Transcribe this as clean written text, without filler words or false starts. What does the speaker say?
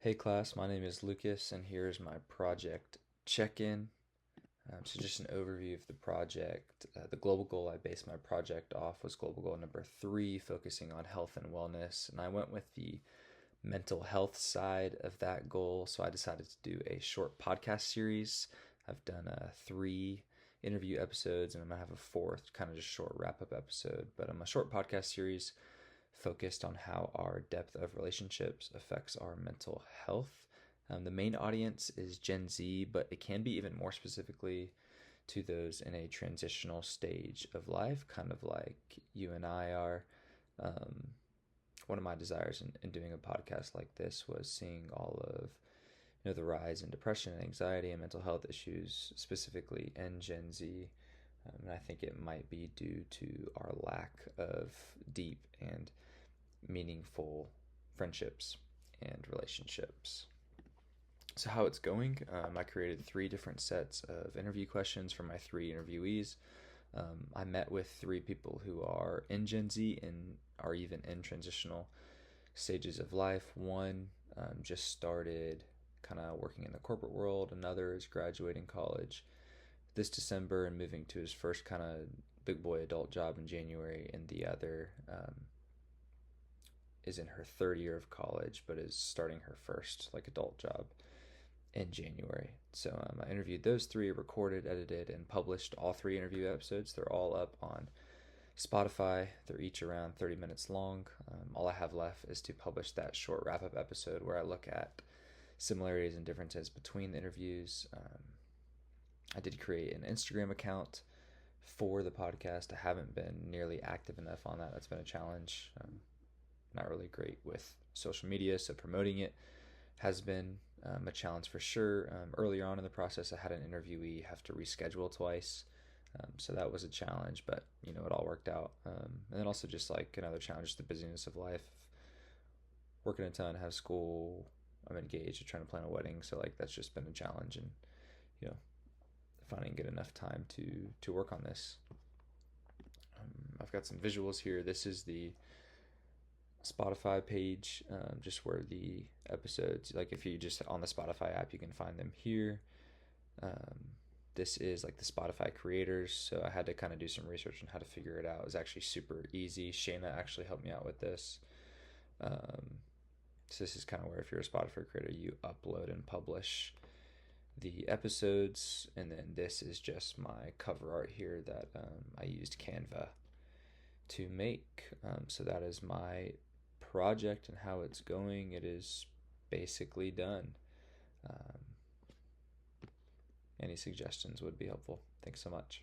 Hey class, my name is Lucas, and here's my project check-in. So just an overview of the project. The global goal I based my project off was global goal number 3, focusing on health and wellness, and I went with the mental health side of that goal. So I decided to do a short podcast series. I've done 3 interview episodes, and I'm gonna have a fourth, kind of just short wrap-up episode. But I'm a short podcast series focused on how our depth of relationships affects our mental health. The main audience is Gen Z, but it can be even more specifically to those in a transitional stage of life, kind of like you and I are. Um, One of my desires in doing a podcast like this was seeing all of the rise in depression and anxiety and mental health issues, specifically in Gen Z. And I think it might be due to our lack of deep and meaningful friendships and relationships. So, how it's going, I created 3 different sets of interview questions for my 3 interviewees. I met with 3 people who are in Gen Z and are even in transitional stages of life. One just started kind of working in the corporate world, another is graduating college this December and moving to his first kind of big boy adult job in January, and the other is in her third year of college but is starting her first like adult job in January. So I interviewed those 3, recorded, edited, and published all 3 interview episodes. They're all up on Spotify. They're each around 30 minutes long. All I have left is to publish that short wrap up episode where I look at similarities and differences between the interviews. I did create an Instagram account for the podcast. I haven't been nearly active enough on that. That's been a challenge. Not really great with social media, so promoting it has been a challenge for sure. Earlier on in the process, I had an interviewee have to reschedule twice, so that was a challenge, but it all worked out. And then also just like another challenge, just the busyness of life, working a ton, have school. I'm engaged, I'm trying to plan a wedding, so like that's just been a challenge, and you know, finding good enough time to work on this. I've got some visuals here. This is the Spotify page, just where the episodes, like if you just on the Spotify app, you can find them here. Um, this is like the Spotify creators, so I had to kind of do some research on how to figure it out. It was actually super easy. Shayna actually helped me out with this. So this is kind of where if you're a Spotify creator, you upload and publish the episodes, and then this is just my cover art here that I used Canva to make. So that is my project and how it's going. It is basically done. Um, any suggestions would be helpful. Thanks so much.